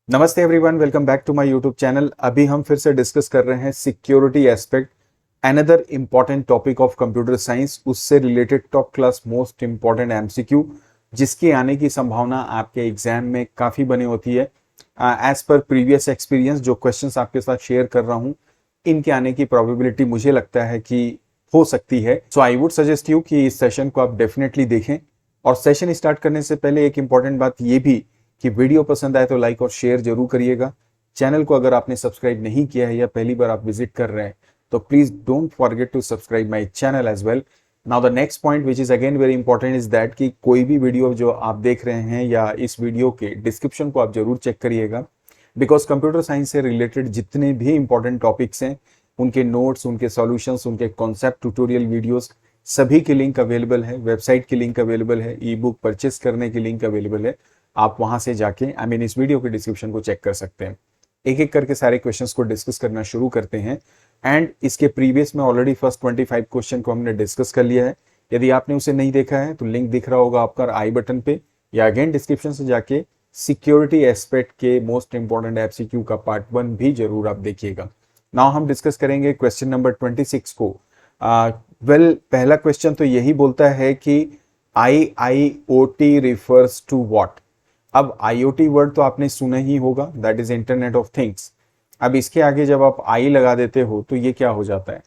नमस्ते everyone, welcome back to my YouTube channel. अभी हम फिर से डिस्कस कर रहे हैं security aspect, another important topic of computer science. उससे related top class most important MCQ जिसके आने की संभावना आपके एग्जाम में काफ़ी बनी होती है। एज पर प्रीवियस एक्सपीरियंस जो क्वेश्चंस आपके साथ शेयर कर रहा हूँ, इनके आने की प्रोबेबिलिटी मुझे लगता है कि हो सकती है। सो आई वुड सजेस्ट यू कि इस सेशन को आप डेफिनेटली देखें। और सेशन स्टार्ट करने से पहले एक इंपॉर्टेंट बात ये भी कि वीडियो पसंद आए तो लाइक और शेयर जरूर करिएगा। चैनल को अगर आपने सब्सक्राइब नहीं किया है या पहली बार आप विजिट कर रहे हैं तो please don't forget to subscribe my channel as well. Now the next point which is again very important is that कि कोई भी वीडियो जो आप देख रहे हैं या इस वीडियो के डिस्क्रिप्शन को आप जरूर चेक करिएगा, बिकॉज कंप्यूटर साइंस से रिलेटेड जितने भी इंपॉर्टेंट टॉपिक्स हैं उनके नोट्स, उनके सॉल्यूशंस, उनके कॉन्सेप्ट ट्यूटोरियल वीडियोस सभी की लिंक अवेलेबल है, वेबसाइट की लिंक अवेलेबल है, ई बुक परचेस करने की लिंक अवेलेबल है। आप वहां से जाके इस वीडियो के डिस्क्रिप्शन को चेक कर सकते हैं। एक एक करके सारे क्वेश्चंस को डिस्कस करना शुरू करते हैं। एंड इसके प्रीवियस में ऑलरेडी फर्स्ट 25 क्वेश्चन को हमने डिस्कस कर लिया है। यदि आपने उसे नहीं देखा है तो लिंक दिख रहा होगा आपका आई बटन पे, या अगेन डिस्क्रिप्शन से जाके सिक्योरिटी एस्पेक्ट के मोस्ट इंपॉर्टेंट एमसीक्यू का पार्ट 1 भी जरूर आप देखिएगा। नाउ हम डिस्कस करेंगे क्वेश्चन नंबर 26 को। पहला क्वेश्चन तो यही बोलता है कि IIoT रिफर्स टू व्हाट। अब IoT वर्ड तो आपने सुना ही होगा, that is internet of things. अब इसके आगे जब आप आई लगा देते हो तो ये क्या हो जाता है?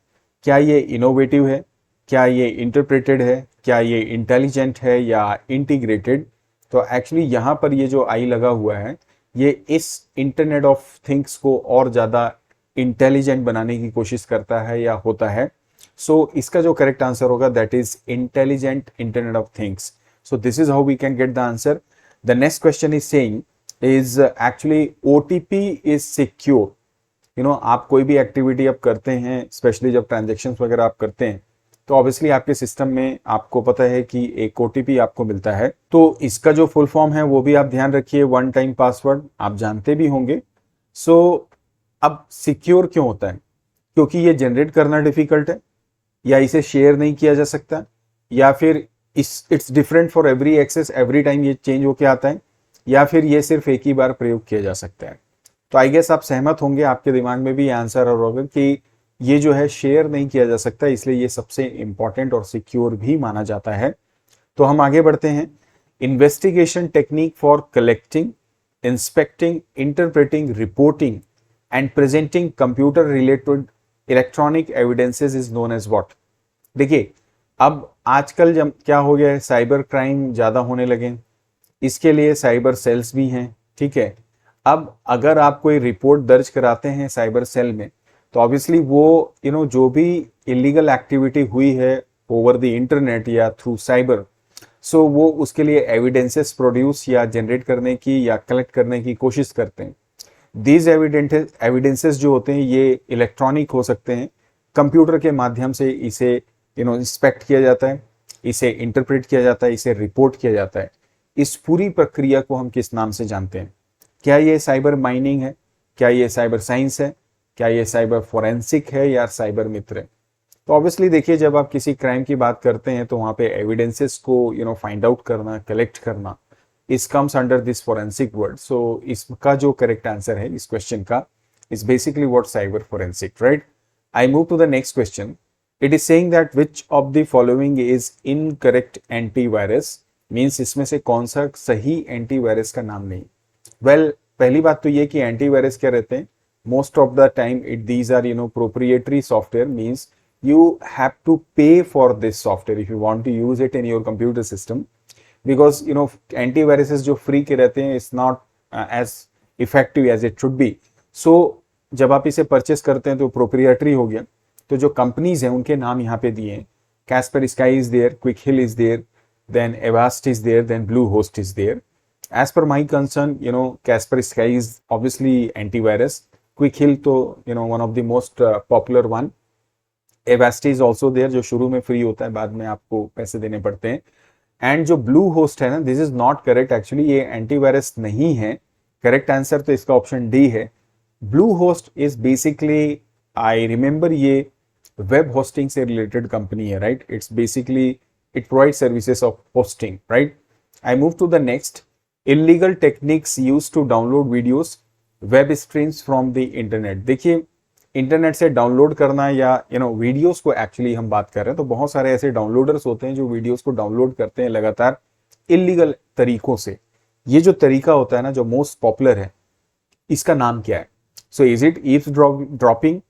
क्या ये इनोवेटिव है, क्या ये इंटरप्रेटेड है, क्या ये इंटेलिजेंट है या इंटीग्रेटेड? तो एक्चुअली यहाँ पर ये जो आई लगा हुआ है ये इस इंटरनेट ऑफ थिंग्स को और ज्यादा इंटेलिजेंट बनाने की कोशिश करता है या होता है। सो इसका जो करेक्ट आंसर होगा that is intelligent internet of things. So this is how we can get the answer. The next question is saying is actually OTP is secure. आप कोई भी एक्टिविटी आप करते हैं, स्पेशली जब ट्रांजेक्शन वगैरह आप करते हैं, तो ऑब्वियसली आपके सिस्टम में आपको पता है कि एक ओटीपी आपको मिलता है। तो इसका जो फुल फॉर्म है वो भी आप ध्यान रखिए, वन टाइम पासवर्ड आप जानते भी होंगे। सो अब सिक्योर क्यों होता है? क्योंकि ये जनरेट करना डिफिकल्ट है, या इसे शेयर नहीं किया जा सकता, या फिर it's different for every access, every time ये चेंज होके आता है, या फिर ये सिर्फ एक ही बार प्रयोग किया जा सकता है। तो आई गेस आप सहमत होंगे, आपके दिमाग में भी आंसर होगा कि ये जो है शेयर नहीं किया जा सकता, इसलिए ये सबसे इंपॉर्टेंट और सिक्योर भी माना जाता है। तो हम आगे बढ़ते हैं। Investigation technique for collecting, inspecting, interpreting, reporting and presenting computer related electronic evidences is known as what. देखिए, अब आजकल जब क्या हो गया है, साइबर क्राइम ज्यादा होने लगे, इसके लिए साइबर सेल्स भी हैं, ठीक है। अब अगर आप कोई रिपोर्ट दर्ज कराते हैं साइबर सेल में, तो ऑब्वियसली वो जो भी इलीगल एक्टिविटी हुई है ओवर द इंटरनेट या थ्रू साइबर, सो वो उसके लिए एविडेंसेस प्रोड्यूस या जनरेट करने की या कलेक्ट करने की कोशिश करते हैं। दीज एविडेंसेस जो होते हैं ये इलेक्ट्रॉनिक हो सकते हैं, कंप्यूटर के माध्यम से इसे इंस्पेक्ट किया जाता है, इसे इंटरप्रेट किया जाता है, इसे रिपोर्ट किया जाता है। इस पूरी प्रक्रिया को हम किस नाम से जानते हैं? क्या ये साइबर माइनिंग है, क्या ये साइबर साइंस है, क्या ये साइबर फोरेंसिक है, या साइबर मित्र है? तो ऑब्वियसली देखिए, जब आप किसी क्राइम की बात करते हैं तो वहां पे एविडेंसेस को फाइंड आउट करना, कलेक्ट करना, इस comes under this forensic word. So इसका जो करेक्ट आंसर है इस क्वेश्चन का is basically what cyber forensic, right? I move to the next question. It is saying that which of the following is incorrect antivirus, means इसमें से कौन सा सही एंटीवायरस का नाम नहीं। पहली बात तो ये कि एंटीवायरस क्या रहते हैं, most of the time these are proprietary software, means you have to pay for this software if you want to use it in your computer system, because antiviruses जो free के रहते हैं, it's not as effective as it should be. So जब आप इसे purchase करते हैं तो प्रोप्रिएटरी हो गया। तो जो कंपनीज हैं उनके नाम यहाँ पे दिए हैं, Kaspersky is there, Quick Heal is there, then Avast is there, then blue host is there. As per my concern, Kaspersky is obviously antivirus, Quick Heal तो one of the most popular one, Avast is also there जो शुरू में free होता है, बाद में आपको पैसे देने पड़ते हैं। एंड जो ब्लू होस्ट है ना, this is not correct, actually ये एंटीवायरस नहीं है। करेक्ट आंसर तो इसका ऑप्शन डी है। Blue host is basically, I remember ये वेब होस्टिंग से रिलेटेड कंपनी है, right? It's basically it provide services of hosting, right? I move to the next. Illegal techniques use to download videos web streams from the internet. देखिए internet से download करना या videos को actually हम बात कर रहे हैं तो बहुत सारे ऐसे डाउनलोडर्स होते हैं जो वीडियोस को डाउनलोड करते हैं लगातार इलीगल तरीकों से। ये जो तरीका होता है ना जो मोस्ट पॉपुलर है, इसका नाम क्या है? सो इज इट ईव्सड्रॉपिंग,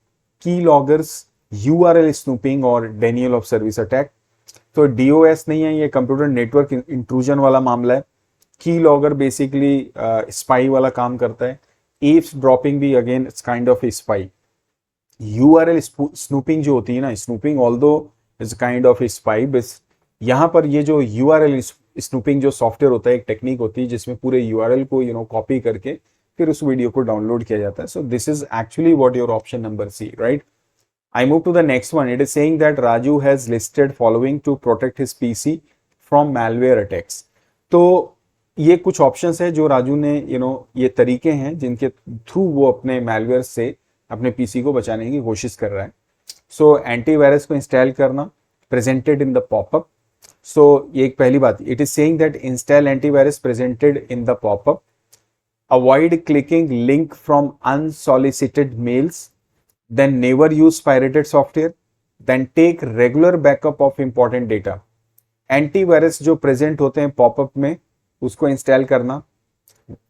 की लॉगर्स, यूआरएल स्नूपिंग और डेनियल ऑफ सर्विस अटैक? तो डीओएस नहीं है, ये कंप्यूटर नेटवर्क इंट्रूजन वाला मामला है। की लॉगर बेसिकली स्पाई वाला काम करता है। ईव्सड्रॉपिंग भी again it's kind of spy. URL snooping जो होती है ना, snooping although is kind of spy, बस यहाँ पर ये जो यूआरएल स्नूपिंग जो सॉफ्टवेयर होता है, एक टेक्निक होती है जिसमें पूरे यूआरएल को कॉपी करके फिर उस वीडियो को डाउनलोड किया जाता है। So this is actually what your option number C, right? I move to the next one. It is saying that Raju has listed following to protect his PC from malware attacks. तो ये कुछ options है जो राजू ने ये तरीके हैं जिनके थ्रू वो अपने malware से अपने पीसी को बचाने की कोशिश कर रहा है। सो एंटीवायरस को इंस्टॉल करना, presented in the popup. So ये एक पहली बात, it is saying that install antivirus presented in the popup, avoid clicking link from unsolicited mails, then never use pirated software, then take regular backup of important data। Antivirus जो present होते हैं popup में उसको install करना,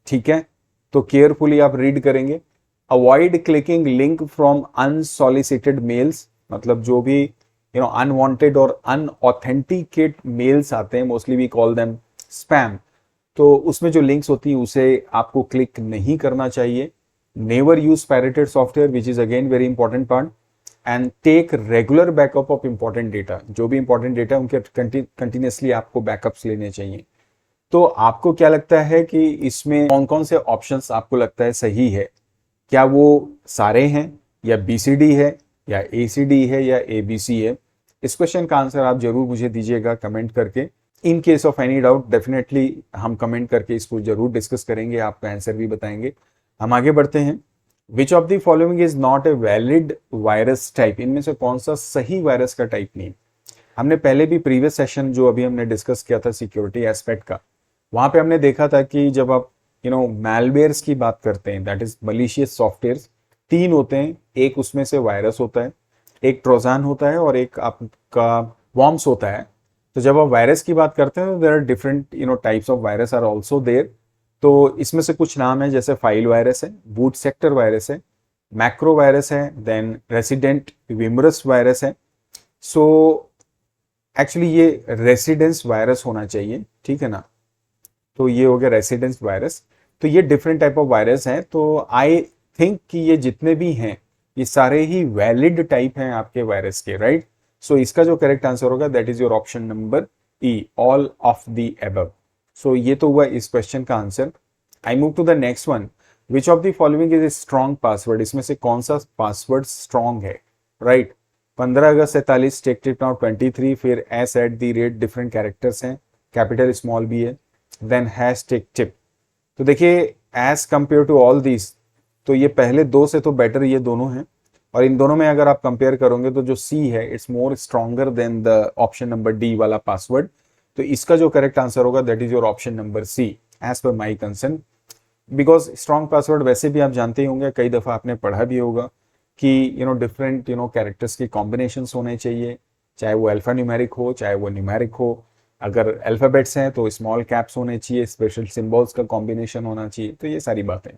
ठीक है? तो carefully आप रीड करेंगे। Avoid clicking link from unsolicited mails, मतलब जो भी अनवांटेड और अनऑथेंटिकेट मेल्स आते हैं, mostly we call them spam, तो उसमें जो लिंक्स होती है उसे आपको क्लिक नहीं करना चाहिए। Never use pirated software, which is again very important part, and take regular backup of important data। जो भी important data उनके continuously आपको backups लेने चाहिए। तो आपको क्या लगता है कि इसमें कौन कौन से ऑप्शंस आपको लगता है सही है? क्या वो सारे हैं, या BCD है, या ACD है, या ABC है? इस क्वेश्चन का आंसर आप जरूर मुझे दीजिएगा कमेंट करके। In case of any doubt definitely हम कमेंट करके इसको जरूर डिस्कस करेंगे, आपका आंसर भी बताएंगे। हम आगे बढ़ते हैं। Which of the following is not a valid virus type? इनमें से कौन सा सही वायरस का टाइप नहीं? हमने पहले भी प्रीवियस सेशन जो अभी हमने डिस्कस किया था सिक्योरिटी एस्पेक्ट का, वहां पे हमने देखा था कि जब आप मैलवेयर्स की बात करते हैं, दैट इज मलिशियस सॉफ्टवेयर, तीन होते हैं। एक उसमें से वायरस होता है, एक ट्रोजन होता है, और एक आपका वॉर्म्स होता है। तो जब आप वायरस की बात करते हैं तो there are different types of virus are also there. तो इसमें से कुछ नाम है, जैसे फाइल वायरस है, बूट सेक्टर वायरस है, मैक्रो वायरस है, देन रेसिडेंट विमरस वायरस है। सो एक्चुअली ये रेसिडेंस वायरस होना चाहिए, ठीक है ना? तो ये हो गया रेसिडेंस वायरस। तो ये डिफरेंट टाइप ऑफ वायरस हैं। तो आई थिंक कि ये जितने भी हैं ये सारे ही वैलिड टाइप हैं आपके वायरस के, राइट? सो इसका जो करेक्ट आंसर होगा that is your option number E, all of the above. So ये तो हुआ इस क्वेश्चन का answer. I move to the next one. Which of the following is a strong password? इसमें से कौन सा पासवर्ड स्ट्रॉन्ग है, राइट? 15 अगस्त 47, टेक टिप नाउ 23, फिर S at the rate, different characters हैं, कैपिटल स्मॉल भी है, देन हैश टेक टिप। तो देखिए as compare to all these, तो ये पहले दो से तो बेटर ये दोनों हैं, और इन दोनों में अगर आप कंपेयर करोगे तो जो सी है it's more stronger than the option number D वाला पासवर्ड। तो इसका जो करेक्ट आंसर होगा that is your option number C as per my concern. Because strong password वैसे भी आप जानते ही होंगे, कई दफा आपने पढ़ा भी होगा कि डिफरेंट कैरेक्टर्स के कॉम्बिनेशंस होने चाहिए, चाहे वो अल्फा न्यूमेरिक हो चाहे वो न्यूमेरिक हो। अगर अल्फाबेट्स हैं तो स्मॉल कैप्स होने चाहिए, स्पेशल सिंबल्स का कॉम्बिनेशन होना चाहिए। तो ये सारी बातें।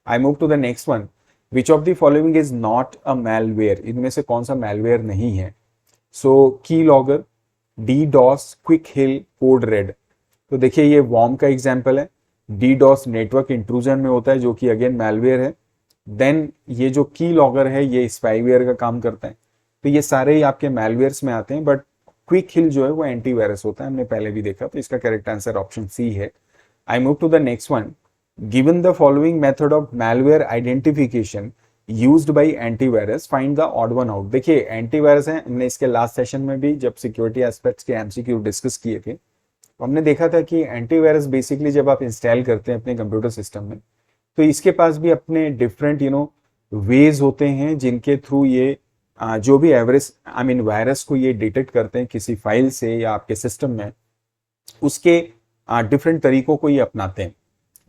I move to the next one. Which of the following is not a malware? इनमें से कौन सा मैलवेयर नहीं है? So key logger, DDoS, Quick Heal, code red. तो देखिए ये वॉर्म का एग्जाम्पल है। DDoS नेटवर्क इंट्रूजन में होता है जो कि अगेन मैलवेयर है। देन ये जो की लॉगर है ये स्पाईवेयर का काम करता है। तो ये सारे ही आपके मैलवेयर्स में आते हैं, बट क्विक हिल जो है वो एंटीवायरस होता है, हमने पहले भी देखा। तो इसका करेक्ट आंसर ऑप्शन सी है। I move to the next one. Given the following method of malware identification used by antivirus, find the odd one out. देखिए एंटीवायरस है, हमने इसके लास्ट सेशन में भी जब सिक्योरिटी एस्पेक्ट्स के एमसीक्यू डिस्कस किए थे तो हमने देखा था कि एंटीवायरस बेसिकली जब आप इंस्टॉल करते हैं अपने कंप्यूटर सिस्टम में तो इसके पास भी अपने डिफरेंट वेज होते हैं जिनके थ्रू ये जो भी एवरेज वायरस को ये डिटेक्ट करते हैं किसी फाइल से या आपके सिस्टम में, उसके डिफरेंट तरीकों को ये अपनाते हैं।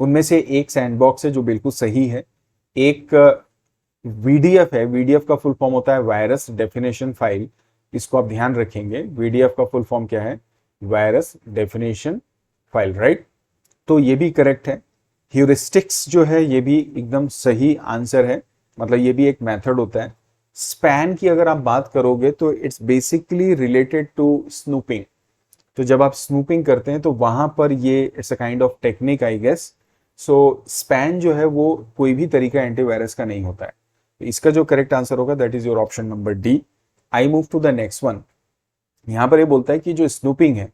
उनमें से एक सैंडबॉक्स है जो बिल्कुल सही है, एक वीडीएफ है, वीडीएफ का फुल फॉर्म होता है वायरस डेफिनेशन फाइल, इसको आप ध्यान रखेंगे, वीडीएफ का फुल फॉर्म क्या है, वायरस डेफिनेशन फाइल, राइट। तो ये भी करेक्ट है। ह्यूरिस्टिक्स जो है ये भी एकदम सही आंसर है, मतलब ये भी एक मेथड होता है। स्पैन की अगर आप बात करोगे तो it's basically related to snooping. तो जब आप स्नूपिंग करते हैं तो वहां पर ये it's a kind of technique I guess. So span जो है वो कोई भी तरीका एंटीवायरस का नहीं होता है। तो इसका जो करेक्ट आंसर होगा that is your option number D. I move to the next one. यहां पर ये बोलता है कि जो स्नूपिंग है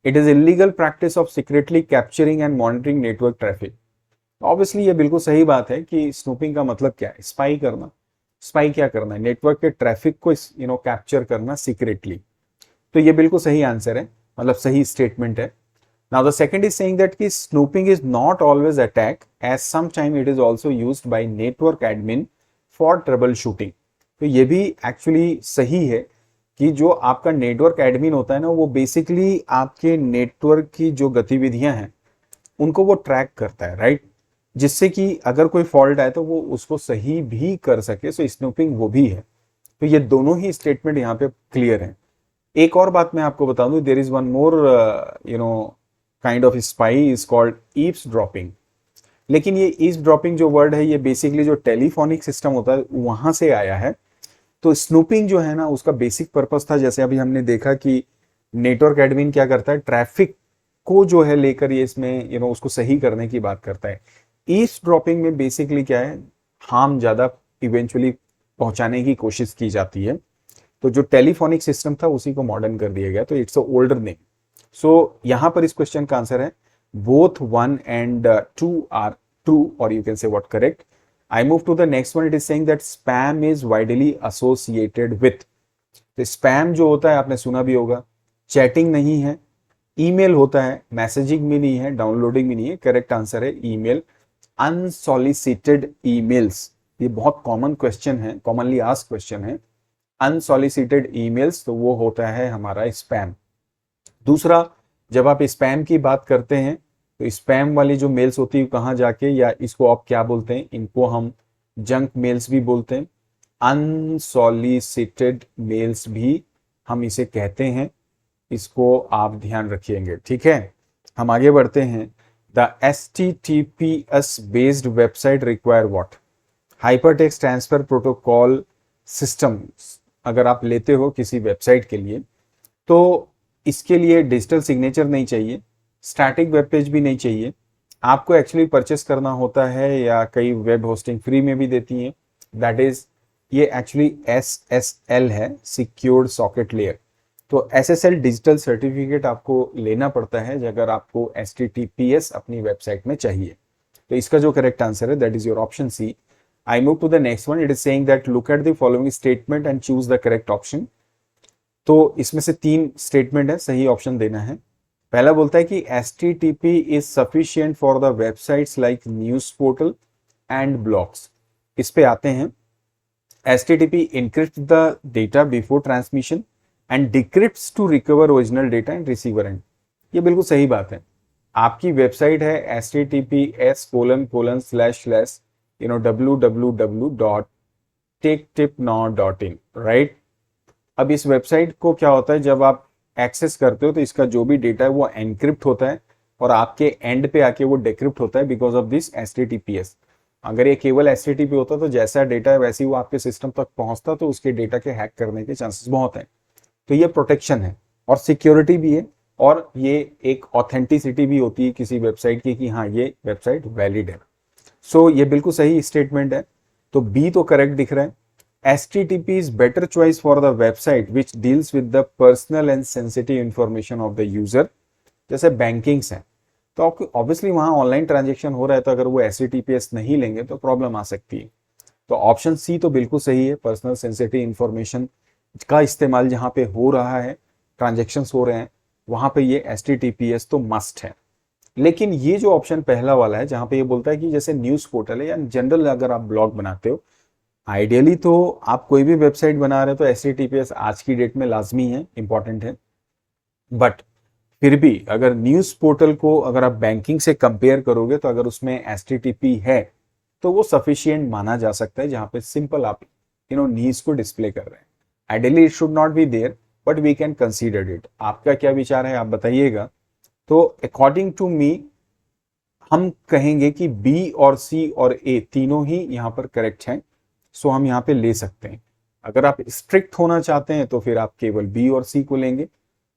it is illegal practice of secretly capturing and monitoring network traffic. Obviously ये बिल्कुल सही बात है कि स्नूपिंग का मतलब क्या है, स्पाई करना। स्पाई क्या करना है, नेटवर्क के ट्रैफिक को कैप्चर करना सीक्रेटली। तो ये बिल्कुल सही आंसर है, मतलब सही स्टेटमेंट है। Now the second is saying that कि snooping is not always attack, as some time it is also used by network admin for troubleshooting. तो ये भी एक्चुअली सही है कि जो आपका नेटवर्क एडमिन होता है ना, वो बेसिकली आपके नेटवर्क की जो गतिविधियां हैं उनको वो ट्रैक करता है, राइट, जिससे कि अगर कोई फॉल्ट आए तो वो उसको सही भी कर सके। सो स्नूपिंग वो भी है। तो ये दोनों ही स्टेटमेंट यहाँ पे क्लियर है। एक और बात मैं आपको बता दूं, there is one more kind of spy is called eavesdropping. लेकिन ये ईव्स ड्रॉपिंग जो वर्ड है ये बेसिकली जो टेलीफोनिक सिस्टम होता है वहां से आया है। तो स्नूपिंग जो है ना उसका बेसिक पर्पस था, जैसे अभी हमने देखा कि नेटवर्क एडमिन क्या करता है, ट्रैफिक को जो है लेकर ये इसमें उसको सही करने की बात करता है। ईव्स ड्रॉपिंग में बेसिकली क्या है, हार्म ज्यादा इवेंचुअली पहुंचाने की कोशिश की जाती है। तो जो टेलीफोनिक सिस्टम था उसी को मॉडर्न कर दिया गया, तो इट्स अ ओल्डर नेम। सो यहां पर इस क्वेश्चन का आंसर है बोथ 1 and 2 आर ट्रू, और you can say what correct. I move to the next one. It is saying that spam is widely associated with. तो spam जो होता है आपने सुना भी होगा, चैटिंग नहीं है, ईमेल होता है, मैसेजिंग भी नहीं है, डाउनलोडिंग भी नहीं है। करेक्ट आंसर है ईमेल, अनसॉलिसिटेड ईमेल्स। ये बहुत कॉमन क्वेश्चन है, कॉमनली आस्क्ड क्वेश्चन है। अनसॉलिसिटेड ईमेल्स तो वो होता है हमारा स्पैम। दूसरा, जब आप स्पैम की बात करते हैं तो स्पैम वाली जो मेल्स होती है कहाँ जाके, या इसको आप क्या बोलते हैं, इनको हम जंक मेल्स भी बोलते हैं, अनसॉलिसिटेड मेल्स भी हम इसे कहते हैं। इसको आप ध्यान रखिएंगे, ठीक है। हम आगे बढ़ते हैं। The HTTPS based website require what, hypertext transfer protocol system. अगर आप लेते हो किसी वेबसाइट के लिए तो इसके लिए डिजिटल सिग्नेचर नहीं चाहिए, स्टैटिक वेब पेज भी नहीं चाहिए, आपको एक्चुअली परचेस करना होता है, या कई वेब होस्टिंग फ्री में भी देती हैं। दैट इज ये एक्चुअली SSL है, सिक्योर्ड सॉकेट लेयर। तो SSL डिजिटल सर्टिफिकेट आपको लेना पड़ता है अगर आपको HTTPS अपनी वेबसाइट में चाहिए। तो इसका जो करेक्ट आंसर है that is your option C. I move to the next one. It is saying that look at the following statement and choose the correct option. तो इसमें से 3 स्टेटमेंट है, सही ऑप्शन देना है। पहला बोलता है कि HTTP is sufficient for the websites like news portal and blogs। इस पे आते हैं। HTTP encrypts the data before transmission and decrypts to recover original data and receiver end। ये बिल्कुल सही बात है। आपकी वेबसाइट है https:// www.techtipnow.in, राइट। अब इस वेबसाइट को क्या होता है, जब आप एक्सेस करते हो तो इसका जो भी डेटा है वो एनक्रिप्ट होता है और आपके एंड पे आके वो डिक्रिप्ट होता है बिकॉज ऑफ दिस HTTPS। अगर ये केवल HTTP होता तो जैसा डेटा है वैसे ही वो आपके सिस्टम तक पहुंचता, तो उसके डेटा के हैक करने के चांसेस बहुत हैं। तो ये प्रोटेक्शन है और सिक्योरिटी भी है, और ये एक ऑथेंटिसिटी भी होती है किसी वेबसाइट की कि हाँ ये वेबसाइट वैलिड है। सो ये बिल्कुल सही स्टेटमेंट है, तो बी तो करेक्ट दिख रहा है। HTTP is better choice for the website which deals with the personal and sensitive information of the user। जैसे बैंकिंग्स हैं तो आपको ऑब्वियसली वहां ऑनलाइन ट्रांजेक्शन हो रहा है, तो अगर वो HTTPS नहीं लेंगे तो प्रॉब्लम आ सकती है। तो ऑप्शन सी तो बिल्कुल सही है, पर्सनल सेंसिटिव इंफॉर्मेशन का इस्तेमाल जहां पे हो रहा है, ट्रांजेक्शन हो रहे हैं, वहां पे ये HTTPS तो मस्ट है। लेकिन ये जो ऑप्शन पहला वाला है जहां पे ये बोलता है कि जैसे न्यूज पोर्टल है या जनरल अगर आप ब्लॉग बनाते हो, आइडियली तो आप कोई भी वेबसाइट बना रहे हो तो HTTPS आज की डेट में लाजमी है, इंपॉर्टेंट है। बट फिर भी अगर न्यूज पोर्टल को अगर आप बैंकिंग से कंपेयर करोगे तो अगर उसमें HTTP है तो वो सफिशियंट माना जा सकता है, जहां पे सिंपल आप नीड्स को डिस्प्ले कर रहे हैं। Ideally it should not be there, but we can consider it. आपका क्या विचार है, आप बताइएगा। तो अकॉर्डिंग टू मी हम कहेंगे कि बी और सी और ए तीनों ही यहाँ पर करेक्ट हैं, सो हम यहाँ पे ले सकते हैं। अगर आप स्ट्रिक्ट होना चाहते हैं तो फिर आप केवल बी और सी को लेंगे।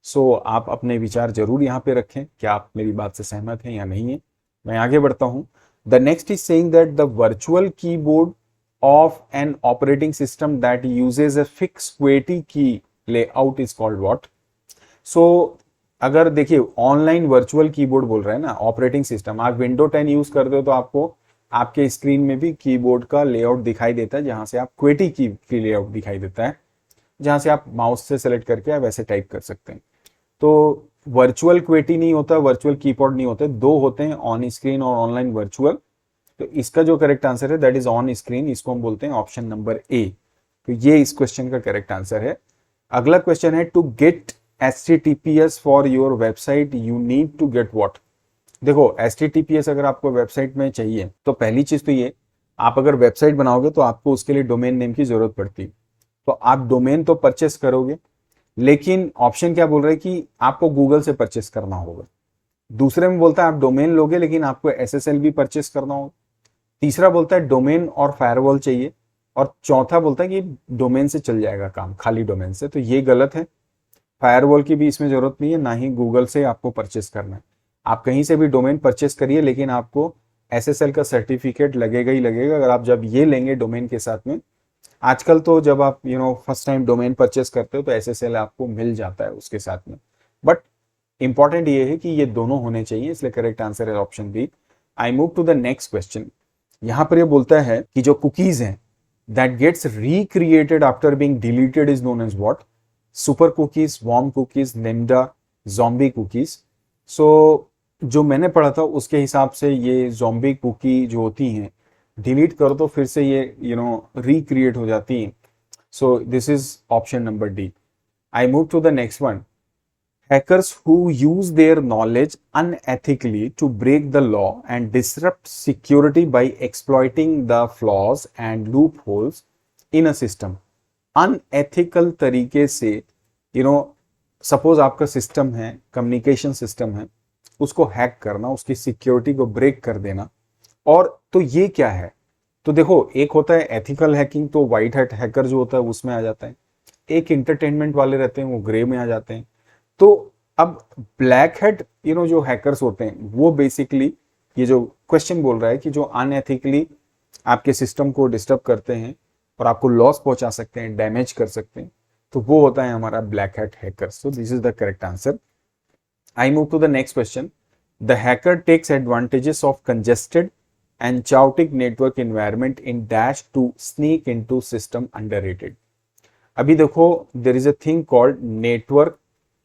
सो आप अपने विचार जरूर यहाँ पे रखें, क्या आप मेरी बात से सहमत हैं या नहीं है। मैं आगे बढ़ता हूं। The next is saying that the virtual keyboard of an operating system that uses a fix क्वेटी key layout is called what. So अगर देखिए ऑनलाइन वर्चुअल कीबोर्ड बोल रहे हैं ना, ऑपरेटिंग सिस्टम, आप विंडो 10 यूज करते हो तो आपको आपके स्क्रीन में भी कीबोर्ड का लेआउट दिखाई देता है, जहां से आप क्वेटी की लेआउट दिखाई देता है, जहां से आप माउस से सेलेक्ट करके आप वैसे टाइप कर सकते हैं। तो वर्चुअल क्वेटी नहीं होता, वर्चुअल कीबोर्ड नहीं होते, दो होते हैं, ऑन स्क्रीन और ऑनलाइन वर्चुअल। तो इसका जो करेक्ट आंसर है दैट इज ऑन स्क्रीन, इसको हम बोलते हैं ऑप्शन नंबर ए। तो ये इस क्वेश्चन का करेक्ट आंसर है। अगला क्वेश्चन है to get HTTPS for your website you need to get what. देखो HTTPS अगर आपको वेबसाइट में चाहिए तो पहली चीज तो ये, आप अगर वेबसाइट बनाओगे तो आपको उसके लिए डोमेन नेम की जरूरत पड़ती है। तो आप डोमेन तो परचेस करोगे, लेकिन ऑप्शन क्या बोल रहे हैं कि आपको गूगल से परचेस करना होगा। दूसरे में बोलता है आप डोमेन लोगे लेकिन आपको SSL भी परचेस करना होगा। तीसरा बोलता है डोमेन और फायरवॉल चाहिए, और चौथा बोलता है कि डोमेन से चल जाएगा काम, खाली डोमेन से। तो ये गलत है, फायरवॉल की भी इसमें जरूरत नहीं है, ना ही गूगल से आपको परचेस करना है। आप कहीं से भी डोमेन परचेस करिए, लेकिन आपको SSL का सर्टिफिकेट लगेगा ही लगेगा। अगर आप जब ये लेंगे डोमेन के साथ में, आजकल तो जब आप फर्स्ट टाइम डोमेन परचेस करते हो तो SSL आपको मिल जाता है उसके साथ में। बट इंपॉर्टेंट ये है कि ये दोनों होने चाहिए, इसलिए करेक्ट आंसर है option B. I move to the next question. यहां पर ये बोलता है कि जो कुकीज हैं that gets recreated after being deleted is known as what. Super cookies, warm cookies, लिम्डा, ज़ॉम्बी कुकीज। सो जो मैंने पढ़ा था उसके हिसाब से ये ज़ॉम्बी कुकी जो होती हैं, डिलीट करो तो फिर से ये रिक्रिएट हो जाती हैं। So this is option number D. I move to the next one. Hackers who use their knowledge unethically to break the law and disrupt security by exploiting the flaws and loopholes in a system. Unethical तरीके से suppose आपका system है, communication system है, उसको hack करना, उसकी security को break कर देना। और तो ये क्या है, तो देखो एक होता है एथिकल हैकिंग, तो व्हाइट हैट हैकर जो होता है उसमें आ जाता है। एक इंटरटेनमेंट वाले रहते हैं, वो ग्रे में आ जाते हैं। तो अब ब्लैक हेड जो हैकर्स होते हैं वो बेसिकली ये जो क्वेश्चन बोल रहा है कि जो अनएथिकली आपके सिस्टम को डिस्टर्ब करते हैं और आपको लॉस पहुंचा सकते हैं, डैमेज कर सकते हैं, तो वो होता है हमारा black hat hackers. So this is the correct answer. I move to the next question. The hacker takes advantages of congested and chaotic network environment in dash to sneak into system underrated. अभी देखो there is a thing called network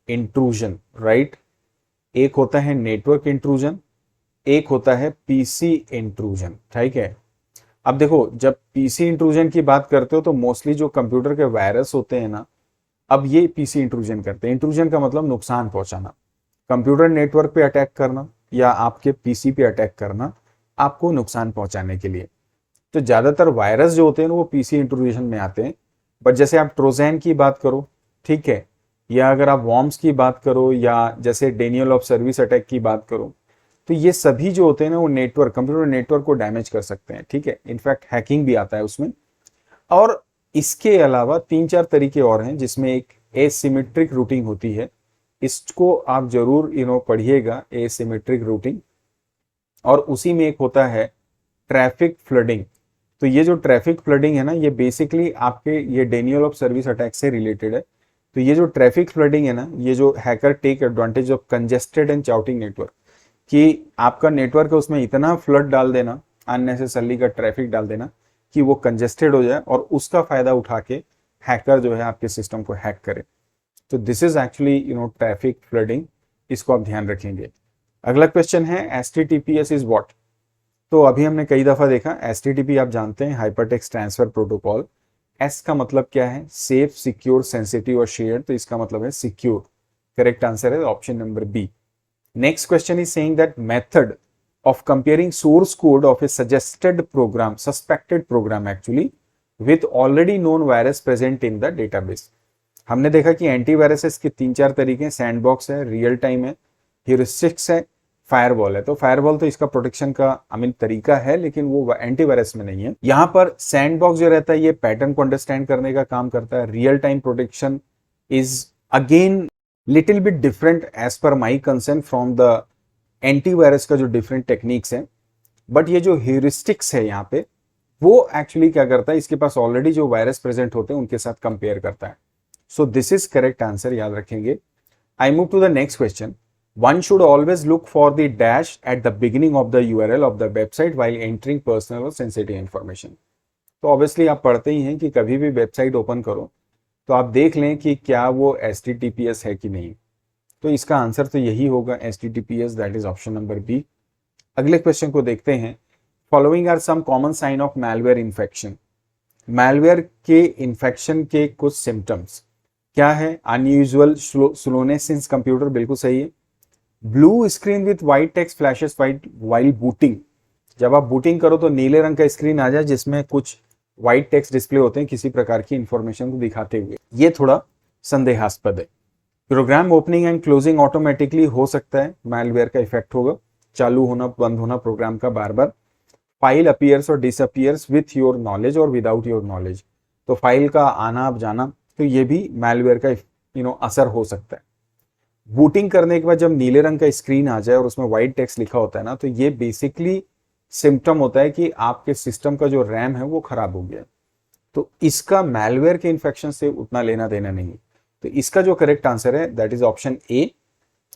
intrusion, right. एक होता है network intrusion, एक होता है PC intrusion, ठीक है। अब देखो जब पीसी इंट्रूजन की बात करते हो तो मोस्टली जो कंप्यूटर के वायरस होते हैं ना, अब ये पीसी इंट्रूजन करते हैं। इंट्रूजन का मतलब नुकसान पहुंचाना, कंप्यूटर नेटवर्क पे अटैक करना या आपके पीसी पे अटैक करना, आपको नुकसान पहुंचाने के लिए। तो ज्यादातर वायरस जो होते हैं वो पीसी इंट्रूजन में आते हैं। बट जैसे आप ट्रोजन की बात करो, ठीक है, या अगर आप वॉर्म्स की बात करो, या जैसे डेनियल ऑफ सर्विस अटैक की बात करो, तो ये सभी जो होते हैं ना वो नेटवर्क, कंप्यूटर नेटवर्क को डैमेज कर सकते हैं, ठीक है। इनफैक्ट हैकिंग भी आता है उसमें। और इसके अलावा 3-4 तरीके और हैं जिसमें एक एसिमेट्रिक रूटिंग होती है। इसको आप जरूर पढ़िएगा, एसिमेट्रिक रूटिंग। और उसी में एक होता है ट्रैफिक फ्लडिंग। तो ये जो ट्रैफिक फ्लडिंग है ना, ये बेसिकली आपके ये डेनियल ऑफ सर्विस अटैक से रिलेटेड है। तो ये जो ट्रैफिक फ्लडिंग है ना, ये जो hacker take advantage of congested and shouting network, कि आपका नेटवर्क है उसमें इतना फ्लड डाल देना, अननेसेसरली का ट्रैफिक डाल देना कि वो कंजेस्टेड हो जाए, और उसका फायदा उठा के हैकर जो है आपके सिस्टम को हैक करे। तो this is actually traffic flooding, इसको आप ध्यान रखेंगे। अगला क्वेश्चन है HTTPS इज व्हाट। तो अभी हमने कई दफा देखा, HTTP आप जानते हैं हाइपरटेक्स्ट ट्रांसफर प्रोटोकॉल। एस का मतलब क्या है, सेफ, सिक्योर, सेंसिटिव और शेयर, तो इसका मतलब है सिक्योर। करेक्ट आंसर है option number B. Next question is saying that method of comparing source code of a suggested program, suspected program actually, with already known virus present in the database. हमने देखा कि antiviruses के 3-4 तरीके हैं, sandbox है, real time है, heuristics है, firewall है। तो फायरवॉल तो इसका प्रोटेक्शन का तरीका है, लेकिन वो एंटीवायरस में नहीं है। यहाँ पर सैंडबॉक्स जो रहता है ये पैटर्न को अंडरस्टैंड करने का काम करता है। Real time protection is again little bit different as per my concern from the antivirus का जो डिफरेंट टेक्निक्स है। बट ये जो ह्यूरिस्टिक्स है यहाँ पे, वो एक्चुअली क्या करता है, इसके पास ऑलरेडी जो वायरस प्रेजेंट होते हैं उनके साथ कंपेयर करता है। So this is correct answer, याद रखेंगे। I move to the next question. One should always look for the dash at the beginning of the URL of the website while entering personal or sensitive information. तो obviously आप पढ़ते ही हैं कि कभी भी website open करो तो आप देख लें कि क्या वो HTTPS है कि नहीं। तो इसका आंसर तो यही होगा, HTTPS, that is option number B. अगले क्वेश्चन को देखते हैं। Following are some common sign of malware infection. Malware के इन्फेक्शन के कुछ सिम्टम्स क्या है? अनयूजुअल स्लोनेस सिंस कंप्यूटर, बिल्कुल सही है। Blue screen with white text flashes while booting. जब आप बूटिंग करो तो नीले रंग का स्क्रीन आ जाए जिसमें कुछ व्हाइट टेक्स्ट डिस्प्ले होते हैं किसी प्रकार की इंफॉर्मेशन को दिखाते हुए, ये थोड़ा संदेहास्पद है। Program opening and closing automatically हो सकता है, मैलवेयर का इफेक्ट होगा, चालू होना बंद होना प्रोग्राम का बार बार। फाइल अपीयर्स और डिसअपीयर्स विथ योर नॉलेज और विदाउट योर नॉलेज। तो फाइल का आना जाना, तो ये भी मैलवेयर का असर हो सकता है। बूटिंग करने के बाद जब नीले रंग का स्क्रीन आ जाए और उसमें व्हाइट टेक्स्ट लिखा होता है ना, तो ये बेसिकली सिम्टम होता है कि आपके सिस्टम का जो रैम है वो खराब हो गया। तो इसका मैलवेयर के इन्फेक्शन से उतना लेना देना नहीं। तो इसका जो करेक्ट आंसर है that is option A,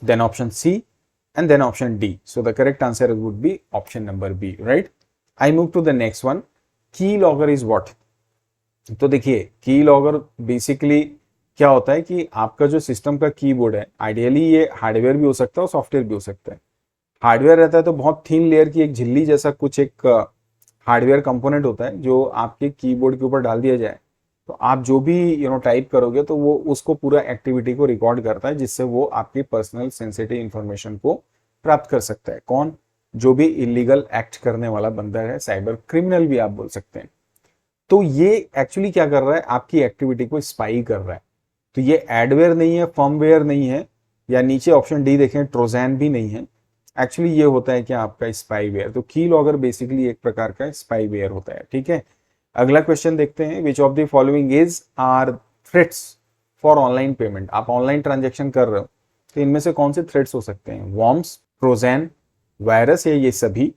then option C and then option D. So the correct answer would be option number B, right. I move to the next one. Keylogger is what? तो देखिए, की logger basically क्या होता है कि आपका जो system का कीबोर्ड है, आइडियली ये हार्डवेयर भी हो सकता है और सॉफ्टवेयर भी हो सकता है। हार्डवेयर रहता है तो बहुत थिन लेयर की एक झिल्ली जैसा कुछ एक हार्डवेयर कंपोनेंट होता है जो आपके कीबोर्ड के ऊपर डाल दिया जाए तो आप जो भी टाइप करोगे तो वो उसको पूरा एक्टिविटी को रिकॉर्ड करता है, जिससे वो आपकी पर्सनल सेंसिटिव इंफॉर्मेशन को प्राप्त कर सकता है। कौन? जो भी इलीगल एक्ट करने वाला बंदा है, साइबर क्रिमिनल भी आप बोल सकते हैं। तो ये एक्चुअली क्या कर रहा है, आपकी एक्टिविटी को स्पाई कर रहा है। तो ये एडवेयर नहीं है, फर्मवेयर नहीं है, या नीचे ऑप्शन डी देखें ट्रोजन भी नहीं है। एक्चुअली ये होता है कि आपका स्पाईवेयर। तो की लॉगर बेसिकली एक प्रकार का स्पाईवेयर होता है, ठीक है। अगला क्वेश्चन देखते हैं। Which of the following is are threats for online payment. आप ऑनलाइन ट्रांजेक्शन कर रहे हो तो इनमें से कौन से थ्रेट्स हो सकते हैं? वॉर्म्स, ट्रोजन, वायरस या ये सभी?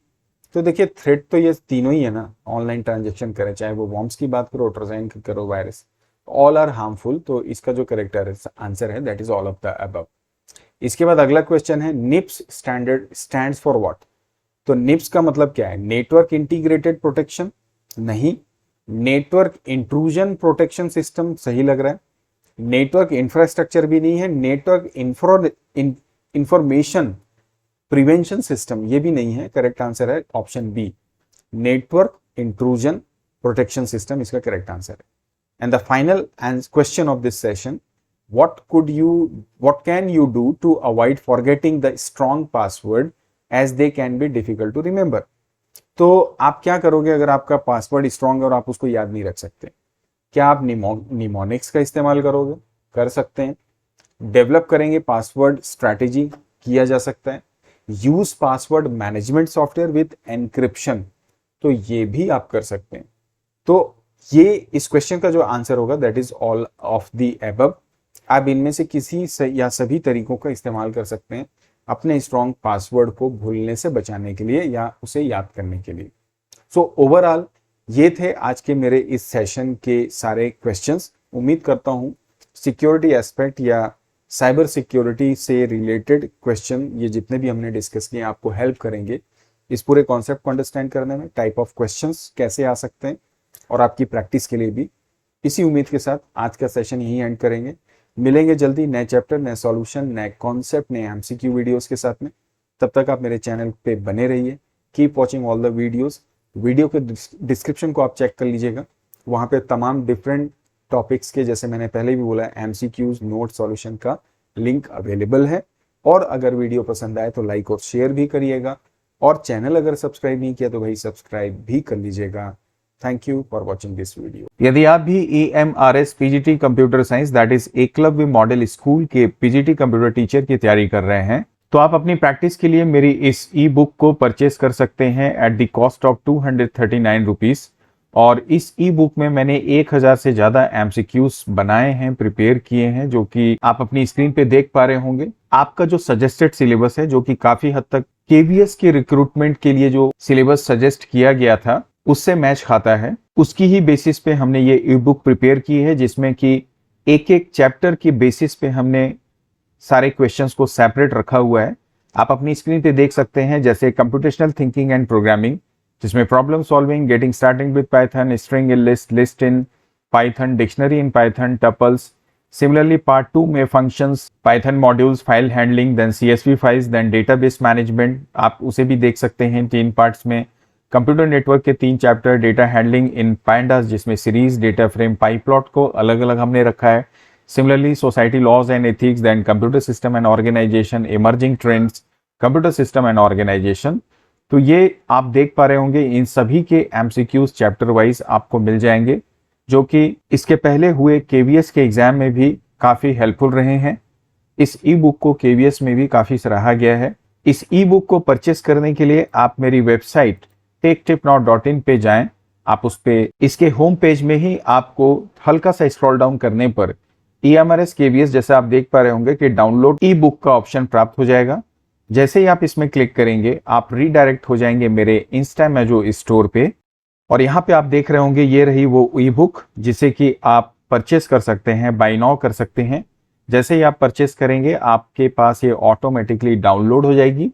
तो देखिए, थ्रेट तो ये तीनों ही है ना, ऑनलाइन ट्रांजेक्शन करें, चाहे वो वॉर्म्स की बात करो, ट्रोजन की करो, वायरस, ऑल आर हार्मफुल। तो इसका जो करेक्ट आंसर है that is all of the above. इसके बाद अगला क्वेश्चन है, निप्स स्टैंडर्ड स्टैंड्स फॉर व्हाट? तो निप्स का मतलब क्या है? नेटवर्क इंटीग्रेटेड प्रोटेक्शन नहीं, नेटवर्क इंट्रूजन प्रोटेक्शन सिस्टम सही लग रहा है, नेटवर्क इंफ्रास्ट्रक्चर भी नहीं है, नेटवर्क इंफॉर्मेशन प्रिवेंशन सिस्टम ये भी नहीं है। करेक्ट आंसर है option B, network intrusion protection system इसका करेक्ट आंसर है। And the final question of this session, what can you do to avoid forgetting the strong password as they can be difficult to remember? तो आप क्या करोगे अगर आपका password strong और आप उसको याद नहीं रख सकते? क्या आप निमोनिक्स का इस्तेमाल करोगे? कर सकते हैं। डेवलप करेंगे पासवर्ड स्ट्रैटेजी, किया जा सकता है। Use password management software with encryption, तो ये भी आप कर सकते हैं। तो ये इस क्वेश्चन का जो आंसर होगा that is all of the above. आप इनमें से किसी या सभी तरीकों का इस्तेमाल कर सकते हैं अपने स्ट्रॉन्ग पासवर्ड को भूलने से बचाने के लिए या उसे याद करने के लिए। सो ओवरऑल ये थे आज के मेरे इस सेशन के सारे क्वेश्चंस। उम्मीद करता हूं सिक्योरिटी एस्पेक्ट या साइबर सिक्योरिटी से रिलेटेड क्वेश्चन ये जितने भी हमने डिस्कस किए आपको हेल्प करेंगे इस पूरे कॉन्सेप्ट को अंडरस्टैंड करने में, टाइप ऑफ क्वेश्चंस कैसे आ सकते हैं और आपकी प्रैक्टिस के लिए भी। इसी उम्मीद के साथ आज का सेशन यहीं एंड करेंगे। मिलेंगे जल्दी नए चैप्टर, नए सॉल्यूशन, नए कॉन्सेप्ट, नए एमसीक्यू वीडियोस के साथ में। तब तक आप मेरे चैनल पे बने रहिए। Keep watching all the videos. Video के डिस्क्रिप्शन को आप चेक कर लीजिएगा, वहाँ पे तमाम डिफरेंट टॉपिक्स के, जैसे मैंने पहले भी बोला, एमसीक्यूज, नोट, सॉल्यूशन का लिंक अवेलेबल है। और अगर वीडियो पसंद आए तो लाइक और शेयर भी करिएगा। और चैनल अगर सब्सक्राइब नहीं किया तो भाई सब्सक्राइब भी कर लीजिएगा। Thank you for watching this video. यदि आप भी EMRS PGT computer science that is Eklavya model school के PGT कंप्यूटर टीचर की तैयारी कर रहे हैं तो आप अपनी प्रैक्टिस के लिए मेरी इस ई बुक को परचेस कर सकते हैं at the cost of 239 rupees. और इस ई बुक में मैंने 1000 से ज्यादा एमसीक्यूज बनाए हैं, प्रिपेयर किए हैं, जो कि आप अपनी स्क्रीन पे देख पा रहे होंगे। आपका जो सजेस्टेड सिलेबस है, जो कि काफी हद तक KVS के रिक्रूटमेंट के लिए जो सिलेबस सजेस्ट किया गया था उससे मैच खाता है, उसकी ही बेसिस पे हमने ये ई बुक प्रिपेयर की है, जिसमें कि एक एक चैप्टर की बेसिस पे हमने सारे क्वेश्चंस को सेपरेट रखा हुआ है। आप अपनी स्क्रीन पे देख सकते हैं, जैसे कंप्यूटेशनल थिंकिंग एंड प्रोग्रामिंग, जिसमें problem solving, getting starting with Python, string in list, list in Python, dictionary in Python, tuples. Similarly part 2 में functions, Python modules, file handling, then CSV files, then database management, आप उसे भी देख सकते हैं 3 parts में। Computer network के 3 chapter, data handling in pandas, जिसमें सीरीज, डेटा फ्रेम, पाइप्लॉट को अलग अलग हमने रखा है। Similarly, society laws and ethics, then computer system and organization, emerging trends, computer system and organization। तो ये आप देख पा रहे होंगे, इन सभी के MCQs चैप्टर वाइज आपको मिल जाएंगे, जो कि इसके पहले हुए KVS के एग्जाम में भी काफी हेल्पफुल रहे हैं। इस ई बुक को KVS में भी काफी सराहा गया है। इस ई बुक को परचेस करने के लिए आप मेरी वेबसाइट techtipnow.in पे जाएं। आप उस पे, इसके होम पेज में ही आपको हल्का सा स्क्रॉल डाउन करने पर EMRS KVS जैसे आप देख पा रहे होंगे कि डाउनलोड ई बुक का ऑप्शन प्राप्त हो जाएगा। जैसे ही आप इसमें क्लिक करेंगे, आप रीडायरेक्ट हो जाएंगे मेरे इंस्टामेजो स्टोर पे, और यहाँ पे आप देख रहे होंगे ये रही वो ई बुक, जिसे कि आप परचेस कर सकते हैं, बाय नाउ कर सकते हैं। जैसे ही आप परचेस करेंगे, आपके पास ये ऑटोमेटिकली डाउनलोड हो जाएगी।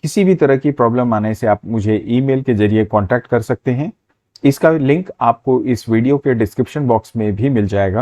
किसी भी तरह की प्रॉब्लम आने से आप मुझे ईमेल के जरिए कॉन्टैक्ट कर सकते हैं। इसका लिंक आपको इस वीडियो के डिस्क्रिप्शन बॉक्स में भी मिल जाएगा।